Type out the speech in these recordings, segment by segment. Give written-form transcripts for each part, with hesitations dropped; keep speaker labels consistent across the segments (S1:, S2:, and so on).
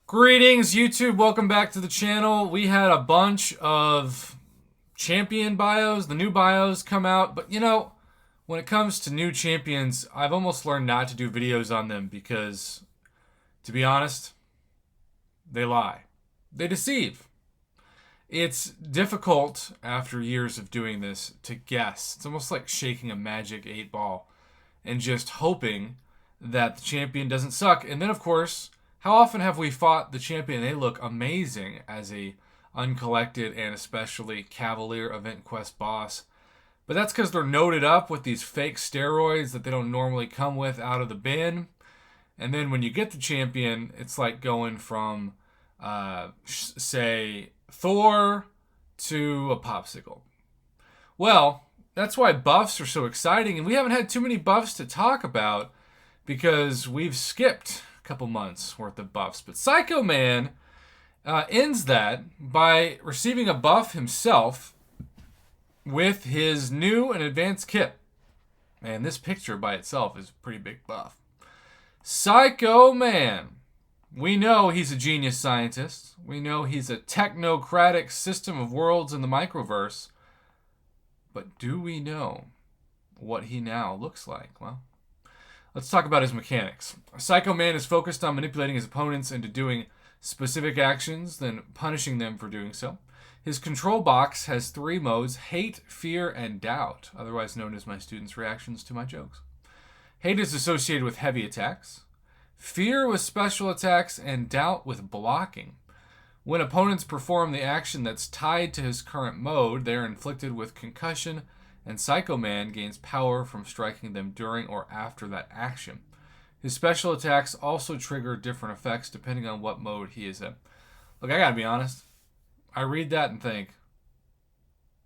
S1: Greetings, YouTube. Welcome back to the channel. We had a bunch of champion bios, the new bios come out, but when it comes to new champions, I've almost learned not to do videos on them because, to be honest, they lie. They deceive. It's difficult after years of doing this to guess. It's almost like shaking a magic 8-ball and just hoping that the champion doesn't suck. And then, of course, how often have we fought the champion? They look amazing as a uncollected and especially cavalier event quest boss. But that's because they're noted up with these fake steroids that they don't normally come with out of the bin. And then when you get the champion, it's like going from, say, Thor to a popsicle. Well, that's why buffs are so exciting. And we haven't had too many buffs to talk about because we've skipped couple months worth of buffs. But Psycho Man ends that by receiving a buff himself with his new and advanced kit. And this picture by itself is a pretty big buff. Psycho Man. We know he's a genius scientist. We know he's a technocratic system of worlds in the microverse. But do we know what he now looks like? Well, let's talk about his mechanics. Psycho Man is focused on manipulating his opponents into doing specific actions, then punishing them for doing so. His control box has 3 modes: hate, fear, and doubt, otherwise known as my students' reactions to my jokes. Hate is associated with heavy attacks, fear with special attacks, and doubt with blocking. When opponents perform the action that's tied to his current mode, they are inflicted with concussion, and Psycho Man gains power from striking them during or after that action. His special attacks also trigger different effects depending on what mode he is in. Look, I gotta be honest. I read that and think,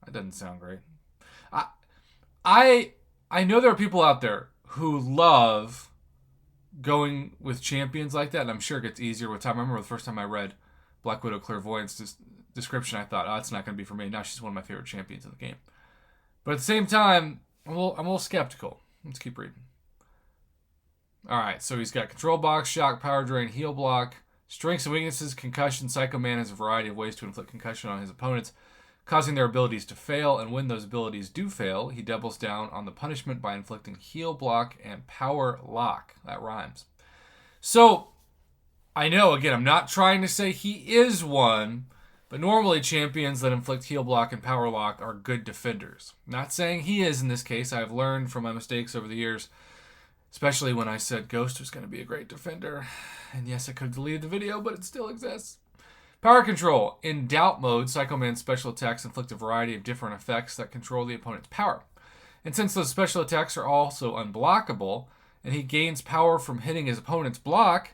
S1: that doesn't sound great. I know there are people out there who love going with champions like that, and I'm sure it gets easier with time. I remember the first time I read Black Widow Clairvoyant's description, I thought, it's not going to be for me. Now she's one of my favorite champions in the game. But at the same time, I'm a little skeptical. Let's keep reading. Alright, so he's got control box, shock, power drain, heal block, strengths and weaknesses, concussion. Psycho Man has a variety of ways to inflict concussion on his opponents, causing their abilities to fail, and when those abilities do fail, he doubles down on the punishment by inflicting heal block and power lock. That rhymes. So, I know, again, I'm not trying to say he is one, but normally champions that inflict heal block and power lock are good defenders. Not saying he is in this case. I've learned from my mistakes over the years, especially when I said Ghost was going to be a great defender. And yes, I could have deleted the video, but it still exists. Power control. In doubt mode, Psycho Man's special attacks inflict a variety of different effects that control the opponent's power. And since those special attacks are also unblockable, and he gains power from hitting his opponent's block,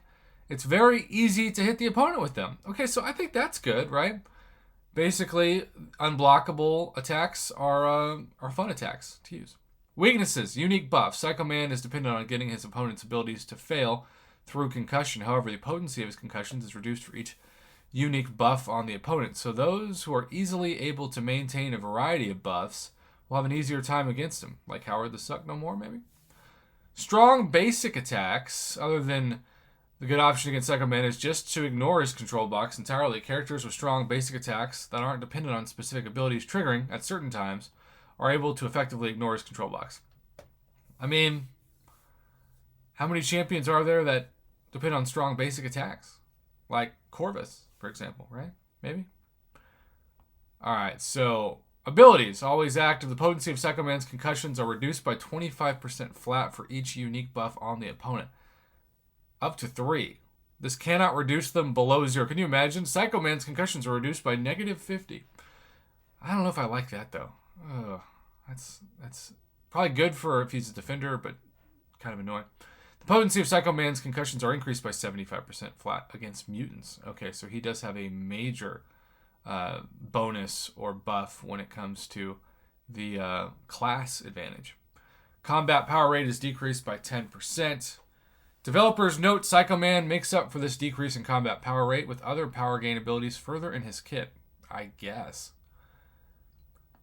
S1: it's very easy to hit the opponent with them. Okay, so I think that's good, right? Basically, unblockable attacks are fun attacks to use. Weaknesses, unique buffs. Psycho Man is dependent on getting his opponent's abilities to fail through concussion. However, the potency of his concussions is reduced for each unique buff on the opponent. So those who are easily able to maintain a variety of buffs will have an easier time against him. Like Howard the Suck No More, maybe? Strong basic attacks, other than the good option against Psycho Man, is just to ignore his control box entirely. Characters with strong basic attacks that aren't dependent on specific abilities triggering at certain times are able to effectively ignore his control box. I mean, how many champions are there that depend on strong basic attacks? Like Corvus, for example, right? Maybe? Alright, so abilities. Always active. The potency of Psycho Man's concussions are reduced by 25% flat for each unique buff on the opponent. Up to 3. This cannot reduce them below 0. Can you imagine? Psycho Man's concussions are reduced by -50. I don't know if I like that, though. That's probably good for if he's a defender, but kind of annoying. The potency of Psycho Man's concussions are increased by 75% flat against mutants. Okay, so he does have a major bonus or buff when it comes to the class advantage. Combat power rate is decreased by 10%. Developers note Psycho Man makes up for this decrease in combat power rate with other power gain abilities further in his kit, I guess.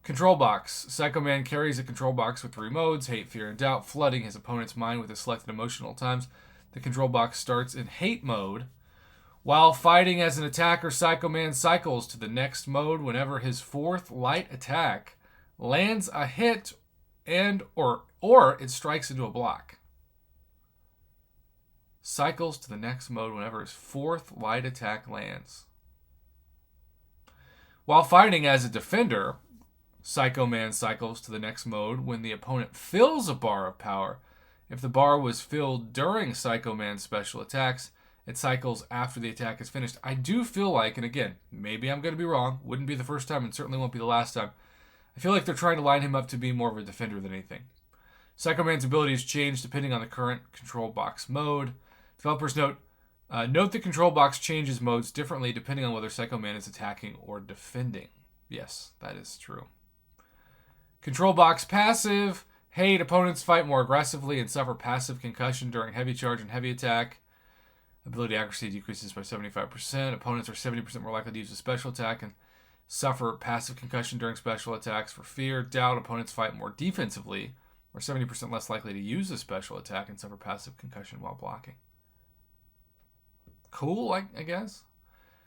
S1: Control box. Psycho Man carries a control box with 3 modes: hate, fear, and doubt, flooding his opponent's mind with his selected emotional times. The control box starts in hate mode While fighting as an attacker, Psycho Man cycles to the next mode whenever his fourth light attack lands a hit and or it strikes into a block. Cycles to the next mode whenever his fourth light attack lands. While fighting as a defender, Psycho Man cycles to the next mode when the opponent fills a bar of power. If the bar was filled during Psycho Man's special attacks, it cycles after the attack is finished. I do feel like, and again, maybe I'm going to be wrong, wouldn't be the first time and certainly won't be the last time, I feel like they're trying to line him up to be more of a defender than anything. Psycho Man's abilities change depending on the current control box mode. Developers note the control box changes modes differently depending on whether Psycho Man is attacking or defending. Yes, that is true. Control box passive. Hate. Opponents fight more aggressively and suffer passive concussion during heavy charge and heavy attack. Ability accuracy decreases by 75%. Opponents are 70% more likely to use a special attack and suffer passive concussion during special attacks. For fear. Doubt. Opponents fight more defensively, or 70% less likely to use a special attack and suffer passive concussion while blocking. Cool, I guess.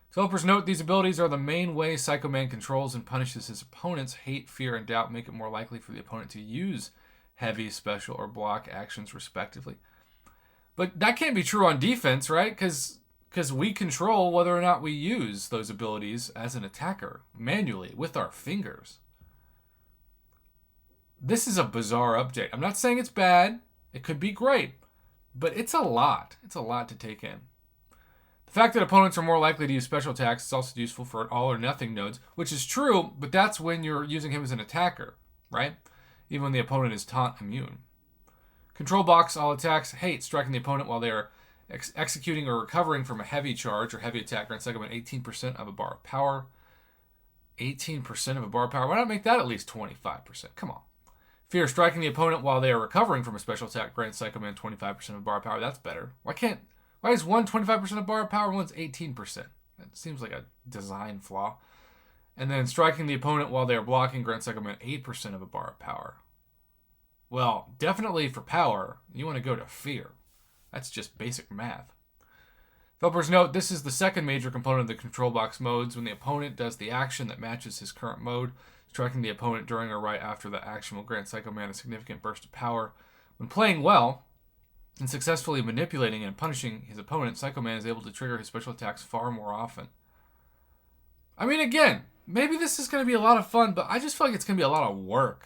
S1: Developers note these abilities are the main way Psycho Man controls and punishes his opponents. Hate, fear, and doubt make it more likely for the opponent to use heavy, special, or block actions, respectively. But that can't be true on defense, right? Because we control whether or not we use those abilities as an attacker, manually, with our fingers. This is a bizarre update. I'm not saying it's bad. It could be great. But it's a lot. It's a lot to take in. The fact that opponents are more likely to use special attacks is also useful for all or nothing nodes, which is true, but that's when you're using him as an attacker, right? Even when the opponent is taunt immune. Control box, all attacks. Hate, striking the opponent while they are executing or recovering from a heavy charge or heavy attack grants Psycho Man 18% of a bar of power. 18% of a bar of power? Why not make that at least 25%? Come on. Fear, striking the opponent while they are recovering from a special attack grants Psycho Man 25% of a bar of power. That's better. Why is one 25% of bar of power and one's 18%? That seems like a design flaw. And then striking the opponent while they are blocking grants Psycho Man 8% of a bar of power. Well, definitely for power, you want to go to fear. That's just basic math. Developers note this is the second major component of the control box modes when the opponent does the action that matches his current mode. Striking the opponent during or right after the action will grant Psycho Man a significant burst of power. When playing well and successfully manipulating and punishing his opponent, Psycho Man is able to trigger his special attacks far more often. I mean, again, maybe this is going to be a lot of fun, but I just feel like it's going to be a lot of work.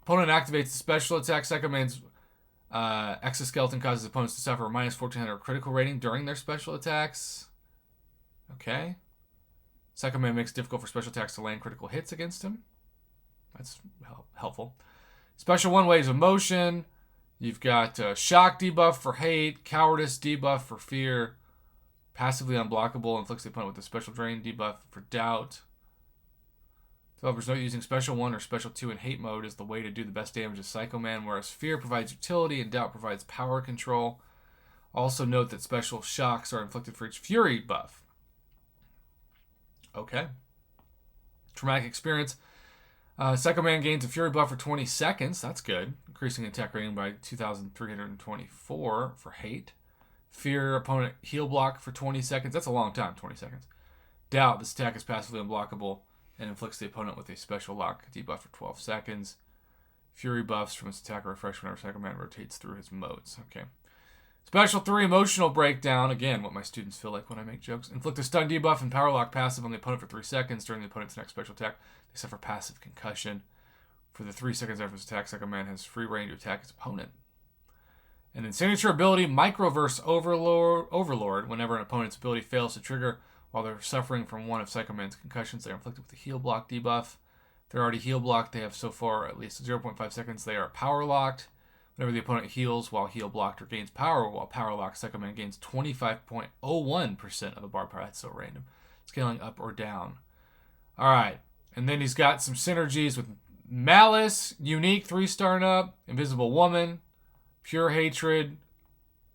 S1: Opponent activates the special attack. Psycho Man's exoskeleton causes opponents to suffer a minus 1400 critical rating during their special attacks. Okay. Psycho Man makes it difficult for special attacks to land critical hits against him. That's helpful. Special one waves of motion. You've got shock debuff for hate, cowardice debuff for fear, passively unblockable, inflicts the opponent with a special drain debuff for doubt. Developers note using special 1 or special 2 in hate mode is the way to do the best damage to Psycho Man, whereas fear provides utility and doubt provides power control. Also note that special shocks are inflicted for each fury buff. Okay. Traumatic experience. Psycho Man gains a fury buff for 20 seconds. That's good. Increasing attack rating by 2,324 for hate. Fear, opponent heal block for 20 seconds. That's a long time, 20 seconds. Doubt, this attack is passively unblockable and inflicts the opponent with a special lock debuff for 12 seconds. Fury buffs from its attack refresh whenever Psycho Man rotates through his modes. Okay. Special 3, emotional breakdown. Again, what my students feel like when I make jokes. Inflict a stun debuff and power lock passive on the opponent for 3 seconds. During the opponent's next special attack, they suffer passive concussion. For the 3 seconds after his attack, Psycho Man has free reign to attack his opponent. And then signature ability, Microverse Overlord. Whenever an opponent's ability fails to trigger while they're suffering from one of Psycho Man's concussions, they are inflicted with a heal block debuff. If they're already heal blocked, they have so far at least 0.5 seconds. They are power locked. Whenever the opponent heals while heal blocked or gains power while power locked, Psycho Man gains 25.01% of a bar power. That's so random. Scaling up or down. Alright. And then he's got some synergies with Malice, Unique, 3-star and up, Invisible Woman, Pure Hatred,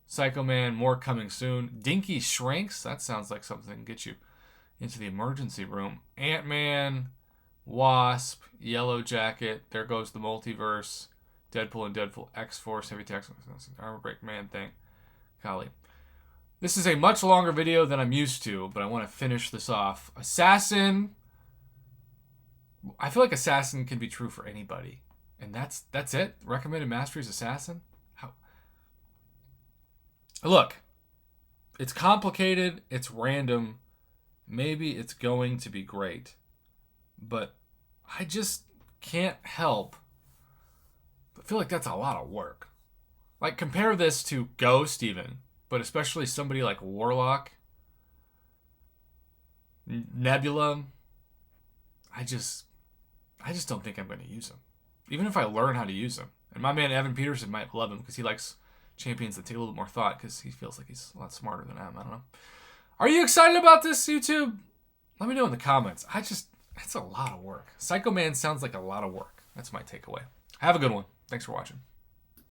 S1: Psycho Man, more coming soon. Dinky Shrinks, that sounds like something that can get you into the emergency room. Ant-Man, Wasp, Yellow Jacket, there goes the multiverse. Deadpool and Deadpool X-Force, Heavy Attacks, Armor Break Man thing. Golly. This is a much longer video than I'm used to, but I want to finish this off. Assassin. I feel like Assassin can be true for anybody. And that's it? Recommended mastery is Assassin? How? Look, it's complicated, it's random, maybe it's going to be great, but I just can't help but feel like that's a lot of work. Like, compare this to Ghost even, but especially somebody like Warlock, Nebula. I just don't think I'm going to use them. Even if I learn how to use them. And my man Evan Peterson might love him because he likes champions that take a little more thought because he feels like he's a lot smarter than I am. I don't know. Are you excited about this, YouTube? Let me know in the comments. It's a lot of work. Psycho Man sounds like a lot of work. That's my takeaway. Have a good one. Thanks for watching.